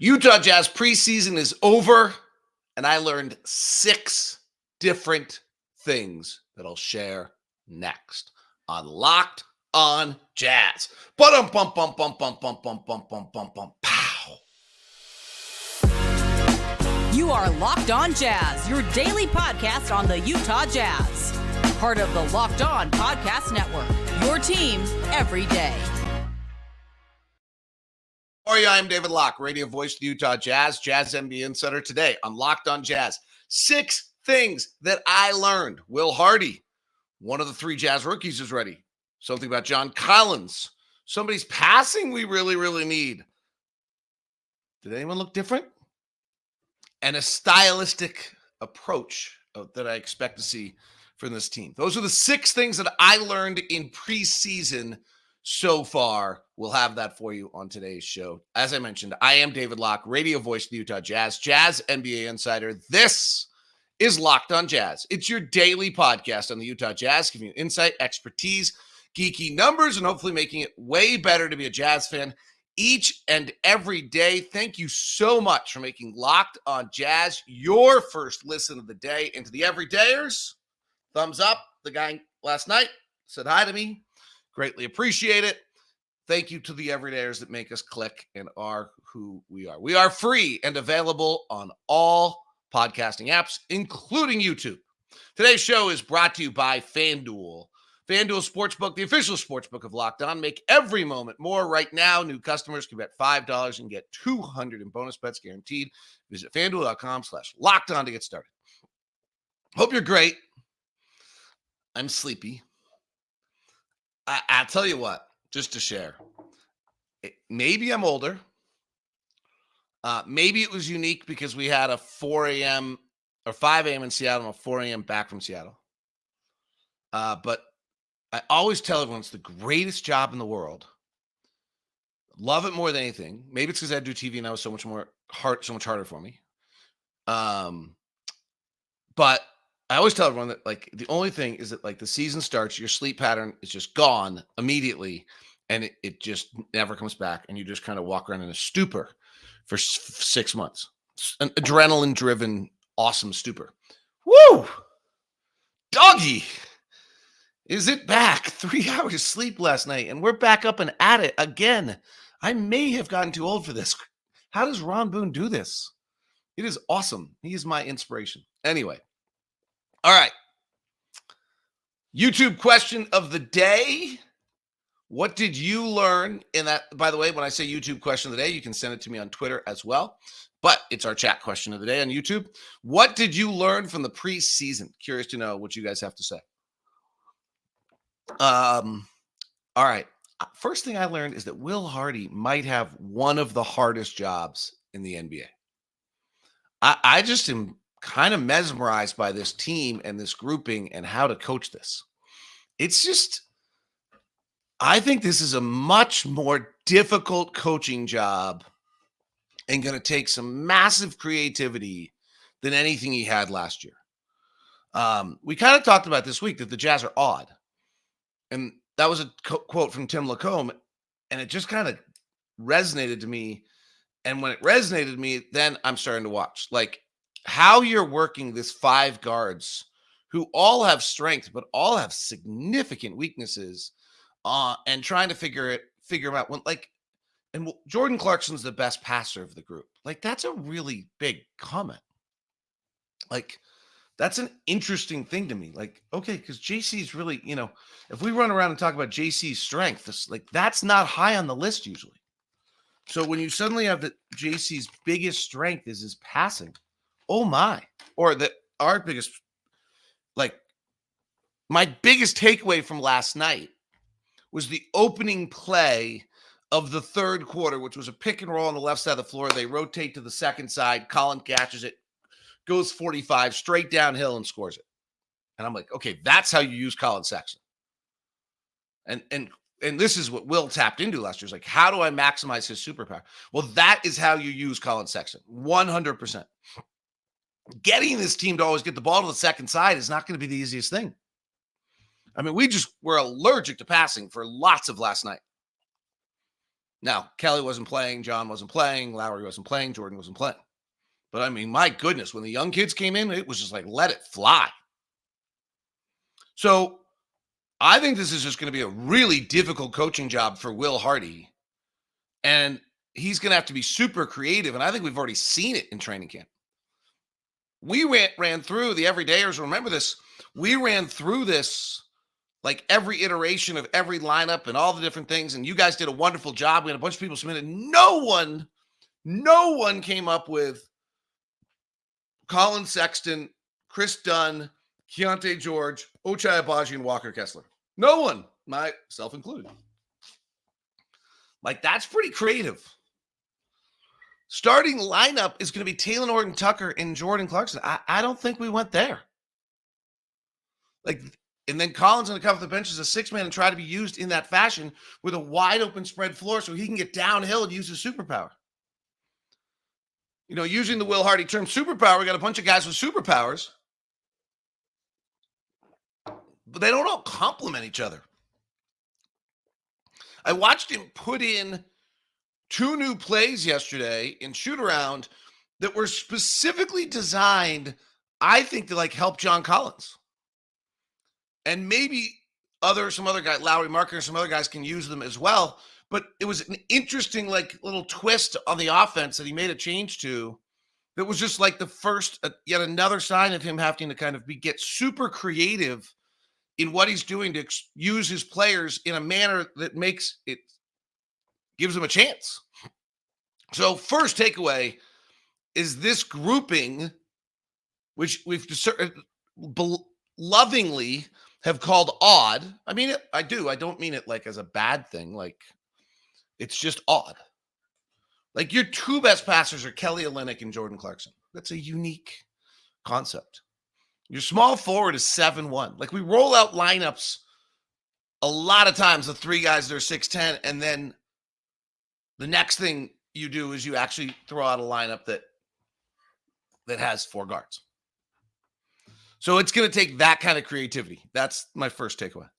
Utah Jazz preseason is over, and I learned 6 different things that I'll share next on Locked on Jazz. Bum bum bum bum bum bum bum bum bum bum bum pow. You are Locked on Jazz, your daily podcast on the Utah Jazz. Part of the Locked On Podcast Network, your team every day. How are you? I'm David Locke, radio voice of the Utah Jazz, Jazz NBA insider. Today on Locked on Jazz, 6 things that I learned. Will Hardy, one of the 3 Jazz rookies, is ready. Something about John Collins. Somebody's passing we really need. Did anyone look different? And a stylistic approach that I expect to see from this team. Those are the 6 things that I learned in preseason so far. We'll have that for you on today's show. As I mentioned, I am David Locke, radio voice of the Utah Jazz, Jazz NBA insider. This is Locked on Jazz. It's your daily podcast on the Utah Jazz, giving you insight, expertise, geeky numbers, and hopefully making it way better to be a Jazz fan each and every day. Thank you so much for making Locked on Jazz your first listen of the day. And to the everydayers, thumbs up. The guy last night said hi to me. Greatly appreciate it. Thank you to the everydayers that make us click and are who we are. We are free and available on all podcasting apps, including YouTube. Today's show is brought to you by FanDuel. FanDuel Sportsbook, the official sportsbook of Locked On. Make every moment more. Right now, new customers can bet $5 and get $200 in bonus bets guaranteed. Visit FanDuel.com/LockedOn to get started. Hope you're great. I'm sleepy. I'll tell you what, just to share. Maybe I'm older. Maybe it was unique because we had a 4 a.m. or 5 a.m. in Seattle and a 4 a.m. back from Seattle. But I always tell everyone it's the greatest job in the world. Love it more than anything. Maybe it's because I do TV and that was so much harder for me. But I always tell everyone that, like, the only thing is that, like, the season starts, your sleep pattern is just gone immediately, and it just never comes back, and you just kind of walk around in a stupor for 6 months. An adrenaline-driven, awesome stupor. Woo! Doggy! Is it back? 3 hours sleep last night, and we're back up and at it again. I may have gotten too old for this. How does Ron Boone do this? It is awesome. He is my inspiration. Anyway. All right. YouTube question of the day. What did you learn in that? By the way, when I say YouTube question of the day, you can send it to me on Twitter as well. But it's our chat question of the day on YouTube. What did you learn from the preseason? Curious to know what you guys have to say. All right. First thing I learned is that Will Hardy might have one of the hardest jobs in the NBA. I just am kind of mesmerized by this team and this grouping and how to coach this. It's just, I think this is a much more difficult coaching job and going to take some massive creativity than anything he had last year. We kind of talked about this week that the Jazz are odd. And that was a quote from Tim Lacombe, and it just kind of resonated to me. And when it resonated to me, then I'm starting to watch. Like, how you're working this 5 guards who all have strength, but all have significant weaknesses, and trying to figure them out. And Jordan Clarkson's the best passer of the group. Like, that's a really big comment. Like, that's an interesting thing to me. Like, okay, because JC's really, if we run around and talk about JC's strength, that's not high on the list usually. So when you suddenly have that JC's biggest strength is his passing, oh my, or our biggest, my biggest takeaway from last night was the opening play of the third quarter, which was a pick and roll on the left side of the floor. They rotate to the second side. Colin catches it, goes 45 straight downhill and scores it. And I'm like, okay, that's how you use Colin Sexton. And this is what Will tapped into last year. Is like, how do I maximize his superpower? Well, that is how you use Colin Sexton. 100%. Getting this team to always get the ball to the second side is not going to be the easiest thing. I mean, we just were allergic to passing for lots of last night. Now, Kelly wasn't playing, John wasn't playing, Lauri wasn't playing, Jordan wasn't playing. But I mean, my goodness, when the young kids came in, it was just like, let it fly. So I think this is just going to be a really difficult coaching job for Will Hardy. And he's going to have to be super creative. And I think we've already seen it in training camp. We ran through the everydayers. Remember this. We ran through this like every iteration of every lineup and all the different things. And you guys did a wonderful job. We had a bunch of people submitted. No one came up with Colin Sexton, Chris Dunn, Keontae George, Ochai Agbaji, and Walker Kessler. No one, myself included. Like, that's pretty creative. Starting lineup is going to be Taylor Horton-Tucker and Jordan Clarkson. I don't think we went there. Like, and then Colin's going to come off the bench as a six-man and try to be used in that fashion with a wide open spread floor so he can get downhill and use his superpower. You know, using the Will Hardy term superpower, we got a bunch of guys with superpowers, but they don't all complement each other. I watched him put in 2 new plays yesterday in shoot-around that were specifically designed, I think, to like help John Collins. And maybe some other guy, Lauri Markkanen, or some other guys can use them as well. But it was an interesting, like, little twist on the offense that he made a change to. That was just like the first, yet another sign of him having to kind of get super creative in what he's doing to use his players in a manner that gives them a chance. So first takeaway is this grouping, which we've lovingly have called odd. I mean, I don't mean it like as a bad thing. Like, it's just odd. Like, your 2 best passers are Kelly Olynyk and Jordan Clarkson. That's a unique concept. Your small forward is 7'1". Like, we roll out lineups a lot of times, the 3 guys that are 6'10", and then the next thing you do is you actually throw out a lineup that has 4 guards. So it's going to take that kind of creativity. That's my first takeaway.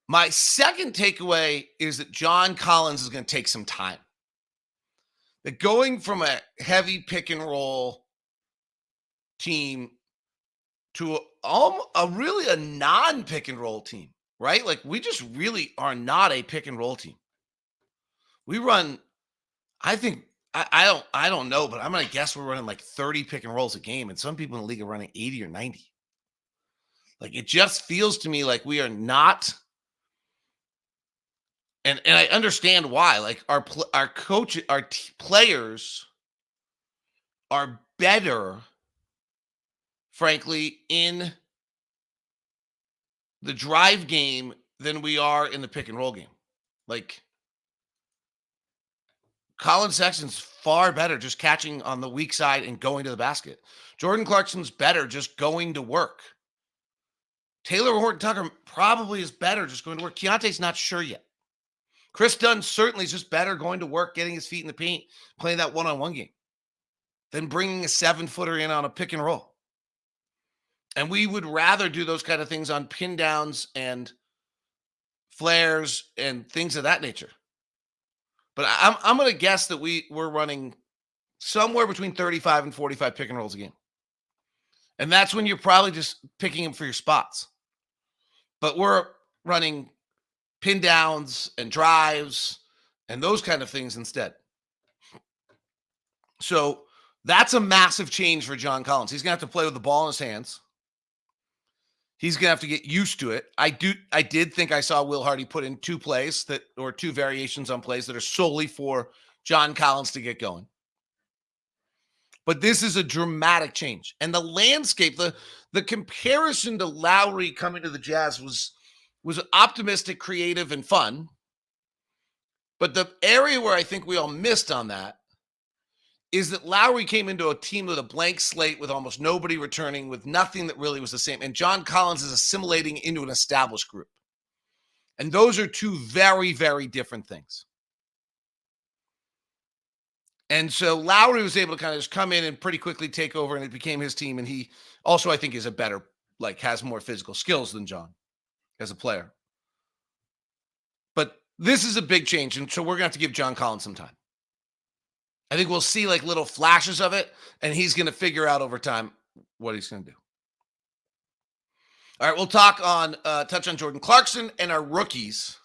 My second takeaway is that John Collins is going to take some time. That going from a heavy pick and roll team to a really a non-pick and roll team, right? Like, we just really are not a pick and roll team. We run, I think, I don't know, but I'm going to guess we're running like 30 pick and rolls a game, and some people in the league are running 80 or 90. Like, it just feels to me like we are not, and I understand why. Like, our coach, players are better, frankly, in the drive game than we are in the pick and roll game. Like, Colin Sexton's far better just catching on the weak side and going to the basket. Jordan Clarkson's better just going to work. Taylor Horton-Tucker probably is better just going to work. Keontae's not sure yet. Chris Dunn certainly is just better going to work, getting his feet in the paint, playing that one-on-one game, than bringing a 7-footer in on a pick and roll. And we would rather do those kind of things on pin downs and flares and things of that nature. But I'm going to guess that we're running somewhere between 35 and 45 pick and rolls a game. And that's when you're probably just picking them for your spots. But we're running pin downs and drives and those kind of things instead. So that's a massive change for John Collins. He's going to have to play with the ball in his hands. He's going to have to get used to it. I did think I saw Will Hardy put in 2 plays or 2 variations on plays that are solely for John Collins to get going. But this is a dramatic change. And the landscape, the comparison to Lauri coming to the Jazz was optimistic, creative, and fun. But the area where I think we all missed on that is that Lauri came into a team with a blank slate, with almost nobody returning, with nothing that really was the same. And John Collins is assimilating into an established group. And those are 2 very, very different things. And so Lauri was able to kind of just come in and pretty quickly take over, and it became his team. And he also, I think, is a better, has more physical skills than John as a player. But this is a big change, and so we're going to have to give John Collins some time. I think we'll see like little flashes of it, and he's going to figure out over time what he's going to do. All right, we'll touch on Jordan Clarkson and our rookies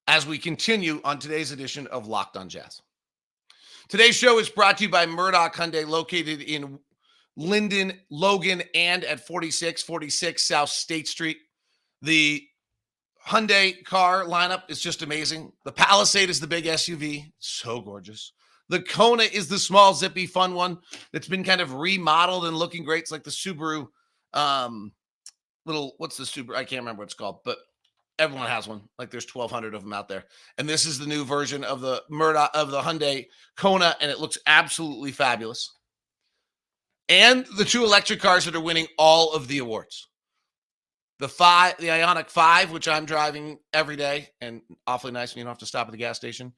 as we continue on today's edition of Locked on Jazz. Today's show is brought to you by Murdoch Hyundai, located in Linden, Logan, and at 4646 South State Street. The Hyundai car lineup is just amazing. The Palisade is the big SUV. So gorgeous. The Kona is the small, zippy, fun one that's been kind of remodeled and looking great. It's like the Subaru what's the Subaru? I can't remember what it's called, but everyone has one. Like there's 1,200 of them out there. And this is the new version of the Hyundai Kona, and it looks absolutely fabulous. And the two electric cars that are winning all of the awards. The Ioniq 5, which I'm driving every day, and awfully nice when you don't have to stop at the gas station,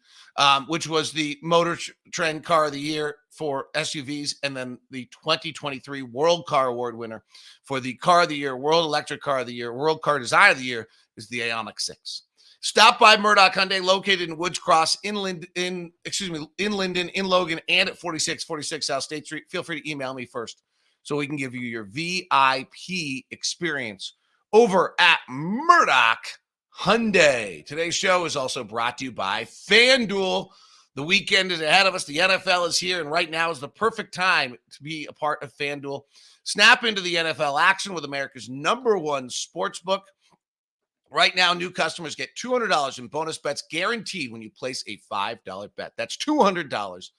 which was the Motor Trend Car of the Year for SUVs, and then the 2023 World Car Award winner for the Car of the Year, World Electric Car of the Year, World Car Design of the Year is the Ioniq 6. Stop by Murdoch Hyundai, located in Woods Cross, in Linden, in Logan, and at 4646 South State Street. Feel free to email me first so we can give you your VIP experience over at Murdoch Hyundai. Today's show is also brought to you by FanDuel. The weekend is ahead of us. The NFL is here, and right now is the perfect time to be a part of FanDuel. Snap into the NFL action with America's #1 sportsbook. Right now, new customers get $200 in bonus bets guaranteed when you place a $5 bet. That's $200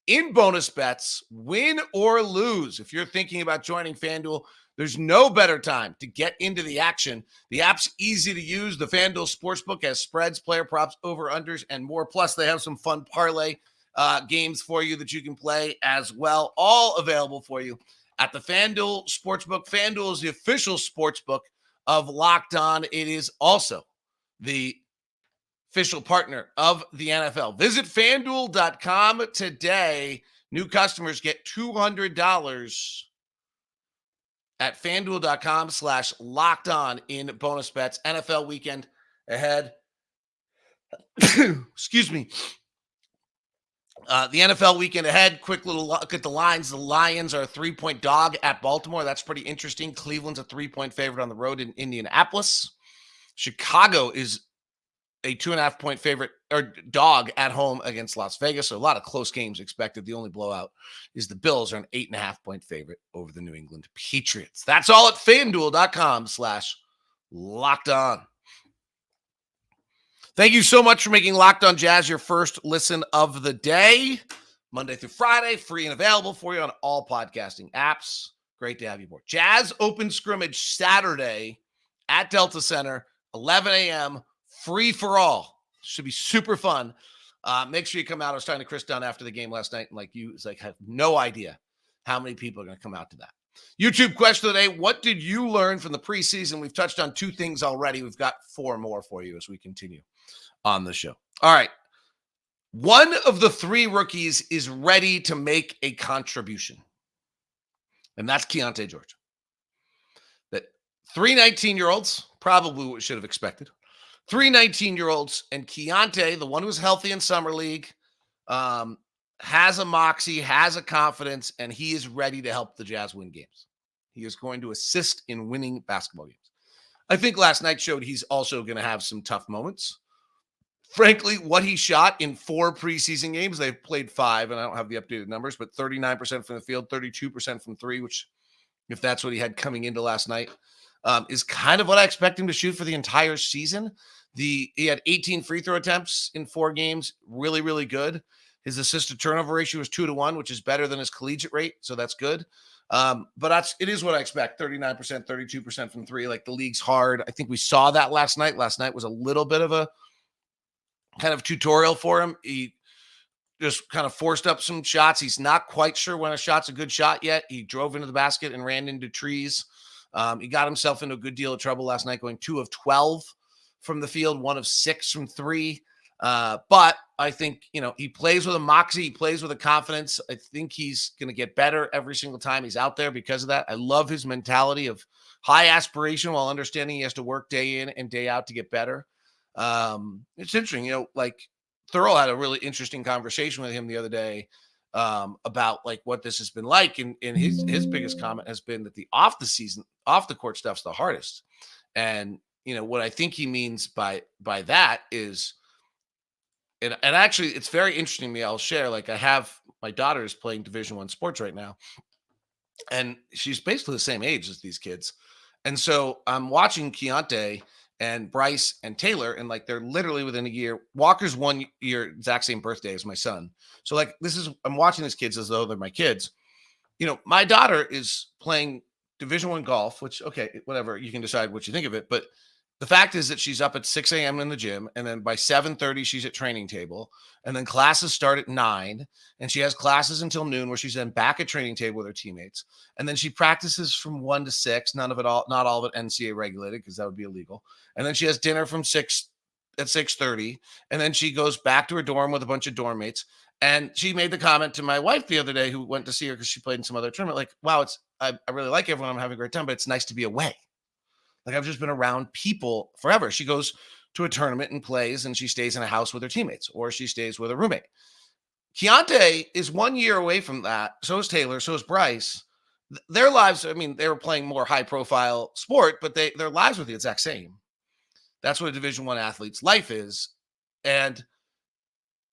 in bonus bets, win or lose. If you're thinking about joining FanDuel, there's no better time to get into the action. The app's easy to use. The FanDuel Sportsbook has spreads, player props, over-unders, and more. Plus, they have some fun parlay games for you that you can play as well, all available for you at the FanDuel Sportsbook. FanDuel is the official sportsbook of Locked On. It is also the official partner of the NFL. Visit FanDuel.com today. New customers get $200 at FanDuel.com/LockedOn in bonus bets. NFL weekend ahead. Excuse me. The NFL weekend ahead. Quick little look at the lines. The Lions are a 3-point dog at Baltimore. That's pretty interesting. Cleveland's a 3-point favorite on the road in Indianapolis. Chicago is a 2.5-point favorite or dog at home against Las Vegas. So a lot of close games expected. The only blowout is the Bills are an 8.5-point favorite over the New England Patriots. That's all at FanDuel.com/LockedOn. Thank you so much for making Locked On Jazz your first listen of the day. Monday through Friday, free and available for you on all podcasting apps. Great to have you aboard. Jazz open scrimmage Saturday at Delta Center, 11 a.m., free for all. Should be super fun. Make sure you come out. I was talking to Chris Dunn after the game last night, and it's like, I have no idea how many people are going to come out to that. YouTube question of the day: what did you learn from the preseason? We've touched on 2 things already. We've got 4 more for you as we continue on the show. All right. One of the 3 rookies is ready to make a contribution, and that's Keyonte George. That 3 19-year-olds, probably what we should have expected. 3 19-year-olds, and Keyonte, the one who's healthy in summer league, has a moxie, has a confidence, and he is ready to help the Jazz win games. He is going to assist in winning basketball games. I think last night showed he's also going to have some tough moments. Frankly, what he shot in 4 preseason games, they've played 5, and I don't have the updated numbers, but 39% from the field, 32% from 3, which, if that's what he had coming into last night, is kind of what I expect him to shoot for the entire season. He had 18 free throw attempts in 4 games. Really, really good. His assist to turnover ratio was 2-1, which is better than his collegiate rate. So that's good. But it is what I expect. 39%, 32% from 3. Like, the league's hard. I think we saw that last night. Last night was a little bit of a kind of tutorial for him. He just kind of forced up some shots. He's not quite sure when a shot's a good shot yet. He drove into the basket and ran into trees. He got himself into a good deal of trouble last night, going 2 of 12 from the field, 1 of 6 from 3. But I think, he plays with a moxie. He plays with a confidence. I think he's going to get better every single time he's out there because of that. I love his mentality of high aspiration while understanding he has to work day in and day out to get better. It's interesting, like Thurl had a really interesting conversation with him the other day about like what this has been like. And his biggest comment has been that the off the court stuff's the hardest. And what I think he means by that is, and actually it's very interesting to me. I'll share, like, I have my daughter is playing Division I sports right now, and she's basically the same age as these kids. And so I'm watching Keontae and Bryce and Taylor, and like they're literally within a year. Walker's 1 year, exact same birthday as my son. So like I'm watching these kids as though they're my kids. My daughter is playing Division I golf, which, okay, whatever, you can decide what you think of it. But the fact is that she's up at 6 a.m. in the gym, and then by 7:30 she's at training table, and then classes start at 9, and she has classes until noon where she's then back at training table with her teammates, and then she practices from 1 to 6. Not all of it NCAA regulated because that would be illegal. And then she has dinner from 6 at 6:30, and then she goes back to her dorm with a bunch of dorm mates. And she made the comment to my wife the other day, who went to see her because she played in some other tournament, like, wow, I really like everyone. I'm having a great time, but it's nice to be away. Like, I've just been around people forever. She goes to a tournament and plays, and she stays in a house with her teammates, or she stays with a roommate. Keontae is 1 year away from that. So is Taylor. So is Bryce. Their lives, I mean, they were playing more high-profile sport, but their lives were the exact same. That's what a Division I athlete's life is. And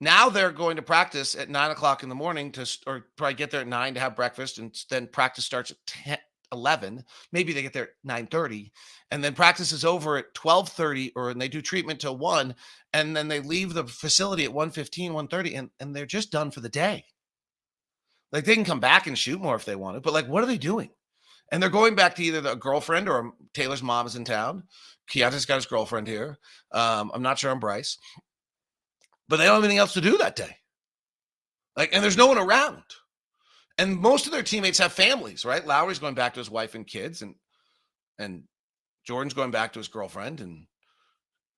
now they're going to practice at 9 o'clock in the morning or probably get there at 9 to have breakfast, and then practice starts at 11. Maybe they get there at 9:30, and then practice is over at 12:30, and they do treatment till 1, and then they leave the facility at 1:15, 1:30, and they're just done for the day. Like, they can come back and shoot more if they wanted, but like, what are they doing? And they're going back to either the girlfriend, or Taylor's mom is in town. Keontae's got his girlfriend here. I'm not sure on Bryce, but they don't have anything else to do that day. Like, and there's no one around. And most of their teammates have families, right? Lauri's going back to his wife and kids, and Jordan's going back to his girlfriend, and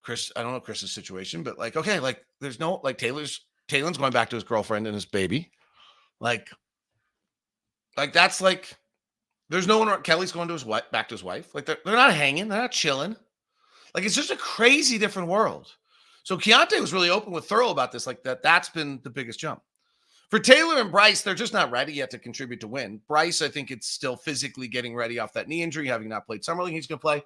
Chris, I don't know Chris's situation, but like, okay, like there's no, like Taylor's going back to his girlfriend and his baby. Like that's like, there's no one around. Kelly's going to his wife, back to his wife. Like they're not hanging, they're not chilling. Like, it's just a crazy different world. So Keontae was really open with Thurl about this, like that's been the biggest jump. For Taylor and Bryce, they're just not ready yet to contribute to win. Bryce, I think it's still physically getting ready off that knee injury, having not played Summer League. He's going to play.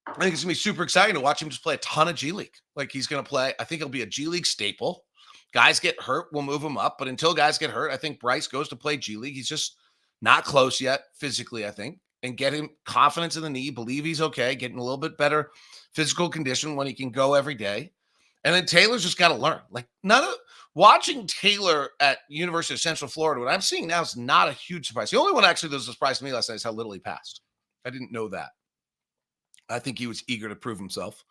I think it's going to be super exciting to watch him just play a ton of G League. Like, he's going to play. I think he'll be a G League staple. Guys get hurt, we'll move him up. But until guys get hurt, I think Bryce goes to play G League. He's just not close yet physically, I think. And get him confidence in the knee, believe he's okay, getting a little bit better physical condition when he can go every day. And then Taylor's just got to learn. Like, watching Taylor at University of Central Florida, what I'm seeing now is not a huge surprise. The only one actually that was a surprise to me last night is how little he passed. I didn't know that. I think he was eager to prove himself.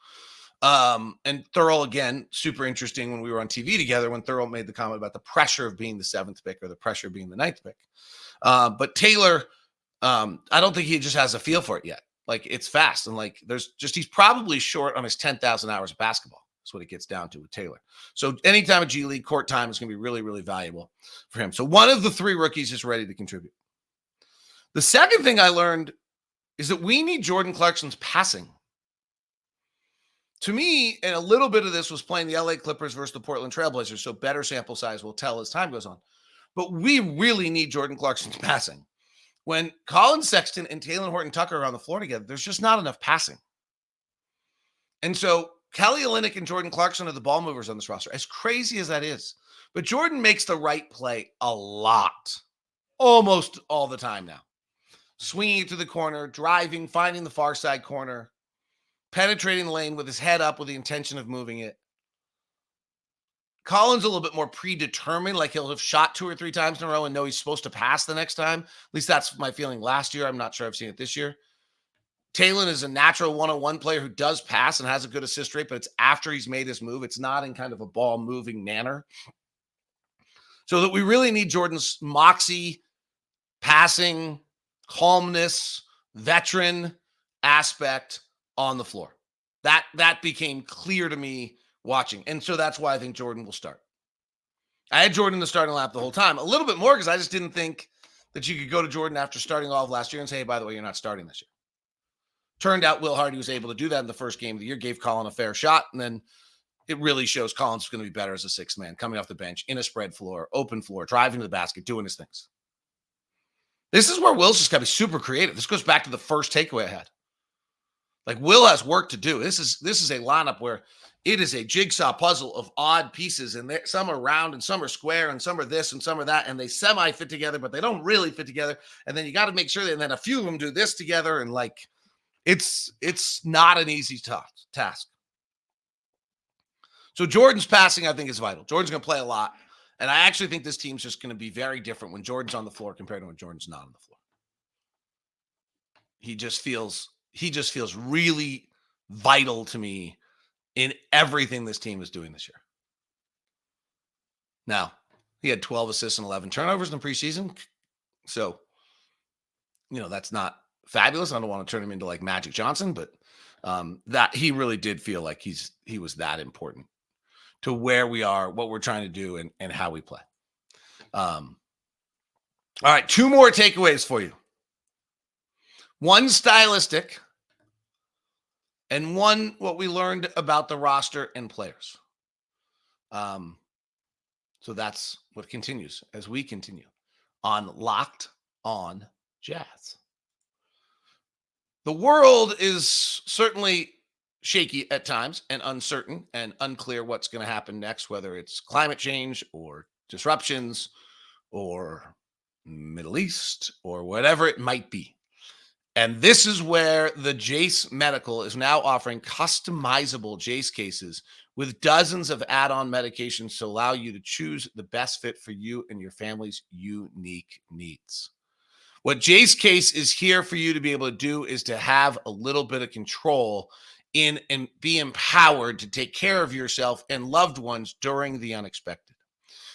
And Thurl, again, super interesting when we were on TV together, when Thurl made the comment about the pressure of being the 7th pick or the pressure of being the 9th pick. But Taylor, I don't think he just has a feel for it yet. Like, it's fast. And like, he's probably short on his 10,000 hours of basketball. That's what it gets down to with Taylor. So anytime a G League court time is going to be really, really valuable for him. So one of the 3 rookies is ready to contribute. The second thing I learned is that we need Jordan Clarkson's passing. To me, and a little bit of this was playing the LA Clippers versus the Portland Trailblazers, so better sample size will tell as time goes on. But we really need Jordan Clarkson's passing. When Colin Sexton and Taylor Horton-Tucker are on the floor together, there's just not enough passing. And so Kelly Olynyk and Jordan Clarkson are the ball movers on this roster, as crazy as that is. But Jordan makes the right play a lot, almost all the time now. Swinging it to the corner, driving, finding the far side corner, penetrating the lane with his head up with the intention of moving it. Colin's a little bit more predetermined, like he'll have shot 2 or 3 times in a row and know he's supposed to pass the next time. At least that's my feeling last year. I'm not sure I've seen it this year. Taylor is a natural one-on-one player who does pass and has a good assist rate, but it's after he's made his move. It's not in kind of a ball-moving manner. So that we really need Jordan's moxie, passing, calmness, veteran aspect on the floor. That became clear to me watching. And so that's why I think Jordan will start. I had Jordan in the starting lineup the whole time. A little bit more because I just didn't think that you could go to Jordan after starting all of last year and say, hey, by the way, you're not starting this year. Turned out Will Hardy was able to do that in the first game of the year, gave Colin a fair shot, and then it really shows Colin's going to be better as a sixth man, coming off the bench, in a spread floor, open floor, driving to the basket, doing his things. This is where Will's just got to be super creative. This goes back to the first takeaway I had. Like, Will has work to do. This is a lineup where it is a jigsaw puzzle of odd pieces, and some are round and some are square and some are this and some are that, and they semi-fit together, but they don't really fit together. And then you got to make sure that, and then a few of them do this together, and like, it's not an easy task. So Jordan's passing, I think, is vital. Jordan's going to play a lot, and I actually think this team's just going to be very different when Jordan's on the floor compared to when Jordan's not on the floor. He just feels really vital to me in everything this team is doing this year. Now, he had 12 assists and 11 turnovers in the preseason. So, that's not fabulous. I don't want to turn him into like Magic Johnson, but that he really did feel like he was that important to where we are, what we're trying to do, and how we play. All right, 2 more takeaways for you. One stylistic, and one what we learned about the roster and players. So that's what continues as we continue on Locked On Jazz. The world is certainly shaky at times and uncertain and unclear what's going to happen next, whether it's climate change or disruptions or Middle East or whatever it might be. And this is where the Jace Medical is now offering customizable Jace cases with dozens of add-on medications to allow you to choose the best fit for you and your family's unique needs. What Jace Case is here for you to be able to do is to have a little bit of control in and be empowered to take care of yourself and loved ones during the unexpected.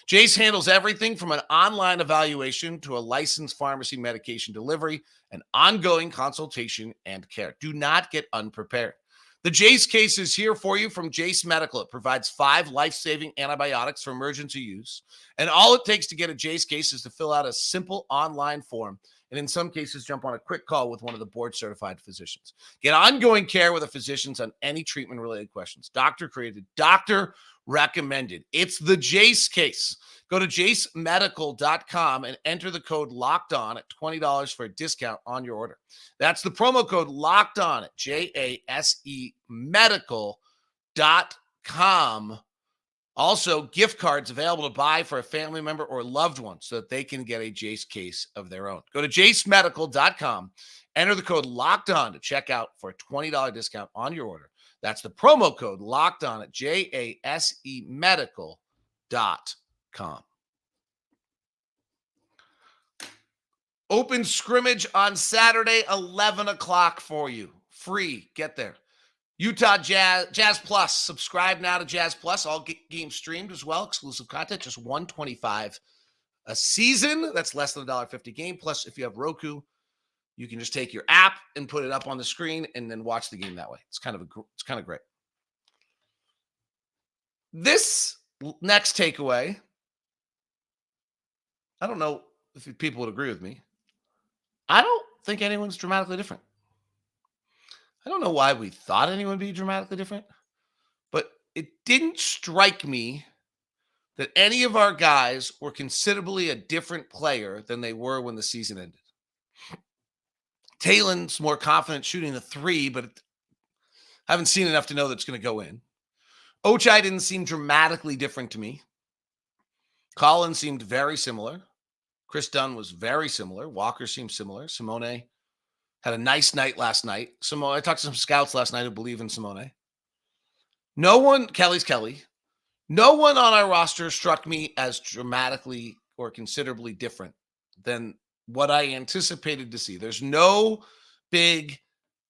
Jace handles everything from an online evaluation to a licensed pharmacy medication delivery, and ongoing consultation and care. Do not get unprepared. The Jace Case is here for you from Jace Medical. It provides 5 life-saving antibiotics for emergency use. And all it takes to get a Jace Case is to fill out a simple online form, and in some cases, jump on a quick call with one of the board-certified physicians. Get ongoing care with the physicians on any treatment-related questions. Doctor created, doctor recommended. It's the Jace Case. Go to jacemedical.com and enter the code LOCKEDON at $20 for a discount on your order. That's the promo code LOCKEDON at jasemedical.com. Also, gift cards available to buy for a family member or loved one so that they can get a Jace Case of their own. Go to jacemedical.com, enter the code LOCKEDON to check out for a $20 discount on your order. That's the promo code LOCKEDON at jasemedical.com. Open scrimmage on Saturday, 11 o'clock for you. Free. Get there. Utah Jazz Plus. Subscribe now to Jazz Plus. All games streamed as well. Exclusive content. Just $125 a season. That's less than $1.50 game. Plus, if you have Roku, you can just take your app and put it up on the screen and then watch the game that way. It's kind of great. This next takeaway, I don't know if people would agree with me. I don't think anyone's dramatically different. I don't know why we thought anyone would be dramatically different, but it didn't strike me that any of our guys were considerably a different player than they were when the season ended. Talen's more confident shooting the 3, but I haven't seen enough to know that it's going to go in. Ochai didn't seem dramatically different to me. Colin seemed very similar. Chris Dunn was very similar. Walker seemed similar. Simone had a nice night last night. I talked to some scouts last night who believe in Simone. Kelly's Kelly. No one on our roster struck me as dramatically or considerably different than what I anticipated to see. There's no big,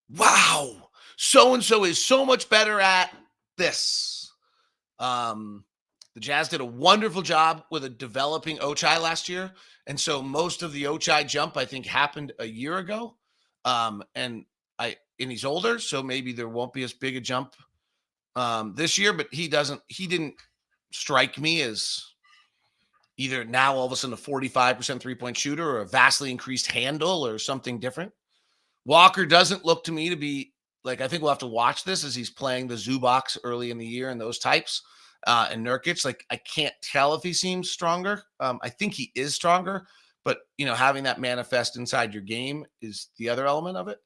wow, so-and-so is so much better at this. The Jazz did a wonderful job with a developing Ochai last year. And so most of the Ochai jump, I think, happened a year ago. And he's older, so maybe there won't be as big a jump this year, but he didn't strike me as either now all of a sudden a 45% 3-point shooter or a vastly increased handle or something different. Walker doesn't look to me to be like, I think we'll have to watch this as he's playing the Zubaks early in the year and those types. And Nurkic, like, I can't tell if he seems stronger. I think he is stronger, but having that manifest inside your game is the other element of it.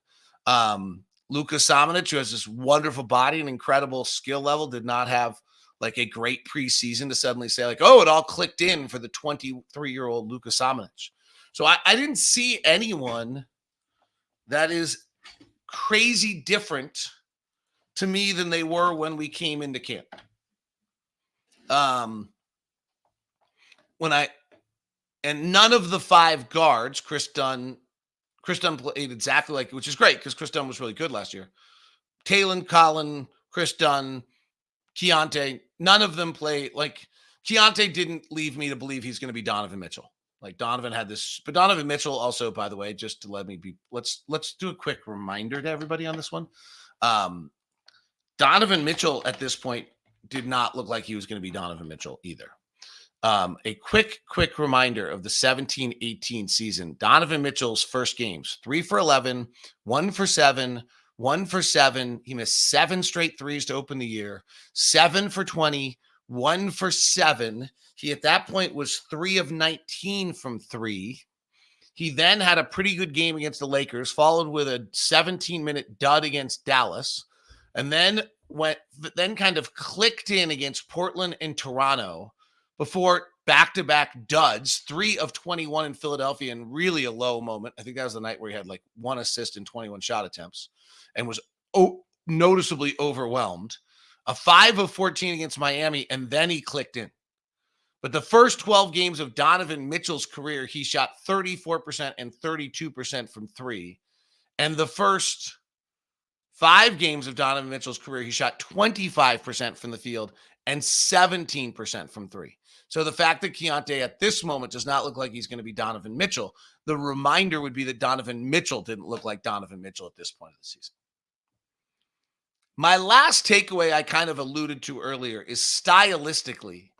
Luka Samanic, who has this wonderful body and incredible skill level, did not have like a great preseason to suddenly say like, oh, it all clicked in for the 23-year-old Luka Samanic. So I didn't see anyone that is crazy different to me than they were when we came into camp. And none of the 5 guards, Chris Dunn played exactly like, which is great because Chris Dunn was really good last year. Talon, Collin, Chris Dunn, Keontae, none of them play like Keontae didn't leave me to believe he's going to be Donovan Mitchell. Like Donovan had this, but Donovan Mitchell also, by the way, just to let me be, let's do a quick reminder to everybody on this one. Donovan Mitchell at this point did not look like he was going to be Donovan Mitchell either. A quick reminder of the 17-18 season. Donovan Mitchell's first games, 3 for 11, 1 for 7, 1 for 7. He missed 7 straight threes to open the year, 7 for 20, 1 for 7. He at that point was 3 of 19 from 3. He then had a pretty good game against the Lakers, followed with a 17-minute dud against Dallas, and then kind of clicked in against Portland and Toronto before back-to-back duds, 3 of 21 in Philadelphia, and really a low moment. I think that was the night where he had like 1 assist and 21 shot attempts and was noticeably overwhelmed. A 5 of 14 against Miami, and then he clicked in. But the first 12 games of Donovan Mitchell's career, he shot 34% and 32% from 3. And the first 5 games of Donovan Mitchell's career, he shot 25% from the field and 17% from 3. So the fact that Keontae at this moment does not look like he's going to be Donovan Mitchell, the reminder would be that Donovan Mitchell didn't look like Donovan Mitchell at this point of the season. My last takeaway I kind of alluded to earlier is stylistically,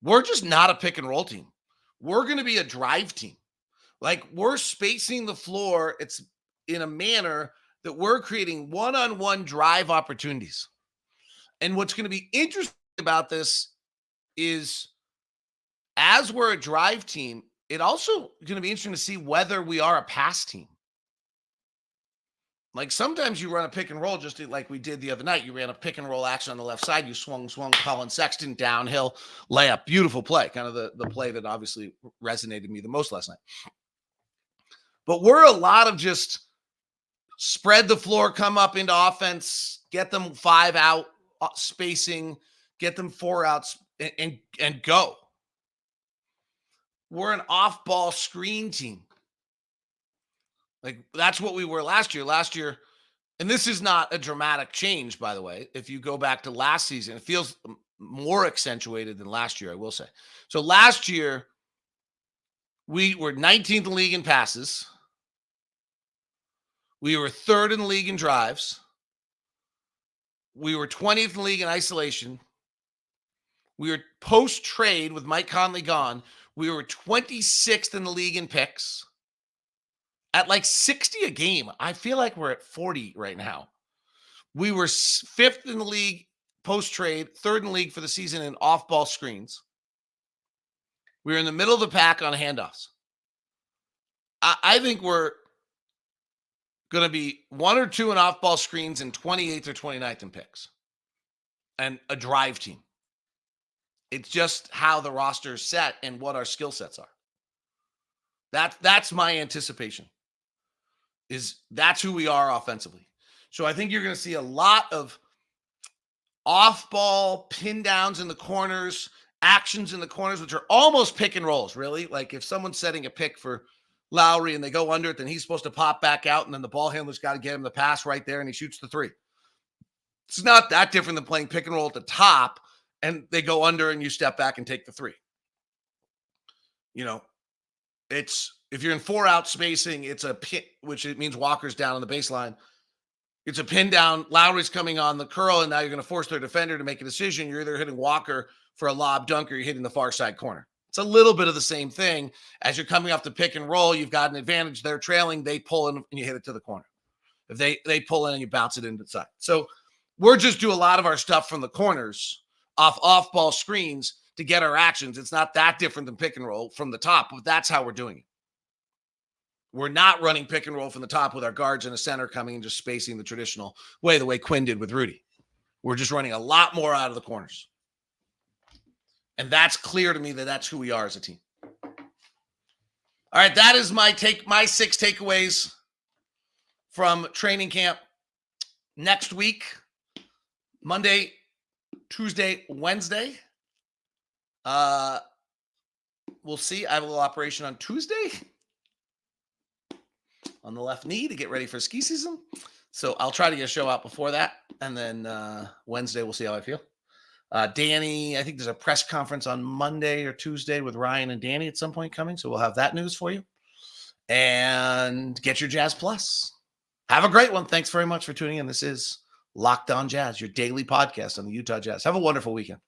we're just not a pick and roll team. We're going to be a drive team. Like we're spacing the floor. It's in a manner that we're creating one-on-one drive opportunities. And what's going to be interesting about this is as we're a drive team, it also going to be interesting to see whether we are a pass team. Like sometimes you run a pick and roll just like we did the other night. You ran a pick and roll action on the left side. You swung Colin Sexton downhill, layup, beautiful play. Kind of the play that obviously resonated me the most last night. But we're a lot of just spread the floor, come up into offense, get them 5 out spacing, get them 4 outs and go. We're an off-ball screen team. Like that's what we were last year. Last year, and this is not a dramatic change, by the way. If you go back to last season, it feels more accentuated than last year, I will say. So last year, we were 19th in the league in passes. We were 3rd in the league in drives. We were 20th in the league in isolation. We were post-trade with Mike Conley gone. We were 26th in the league in picks. At like 60 a game, I feel like we're at 40 right now. We were 5th in the league post-trade, 3rd in the league for the season in off-ball screens. We were in the middle of the pack on handoffs. I think we're going to be 1 or 2 in off-ball screens and 28th or 29th in picks. And a drive team. It's just how the roster is set and what our skill sets are. That's my anticipation. That's who we are offensively. So I think you're going to see a lot of off-ball pin downs in the corners, actions in the corners, which are almost pick and rolls, really. Like if someone's setting a pick for Lauri and they go under it, then he's supposed to pop back out, and then the ball handler's got to get him the pass right there, and he shoots the 3. It's not that different than playing pick and roll at the top, and they go under, and you step back and take the 3. It's if you're in 4-out spacing, it's a pin, which it means Walker's down on the baseline. It's a pin down. Lowry's coming on the curl, and now you're going to force their defender to make a decision. You're either hitting Walker for a lob dunk or you're hitting the far side corner. It's a little bit of the same thing. As you're coming off the pick and roll, you've got an advantage. They're trailing. They pull in, and you hit it to the corner. If they pull in and you bounce it into the side. So we're just do a lot of our stuff from the corners off ball screens to get our actions. It's not that different than pick and roll from the top, but that's how we're doing it. We're not running pick and roll from the top with our guards and a center coming and just spacing the traditional way, the way Quinn did with Rudy. We're just running a lot more out of the corners. And that's clear to me that that's who we are as a team. All right, that is my 6 takeaways from training camp. Next week, Monday, Tuesday, Wednesday. We'll see. I have a little operation on Tuesday on the left knee to get ready for ski season. So I'll try to get a show out before that. And then Wednesday, we'll see how I feel. Danny, I think there's a press conference on Monday or Tuesday with Ryan and Danny at some point coming. So we'll have that news for you. And get your Jazz Plus. Have a great one. Thanks very much for tuning in. This is Locked On Jazz, your daily podcast on the Utah Jazz. Have a wonderful weekend.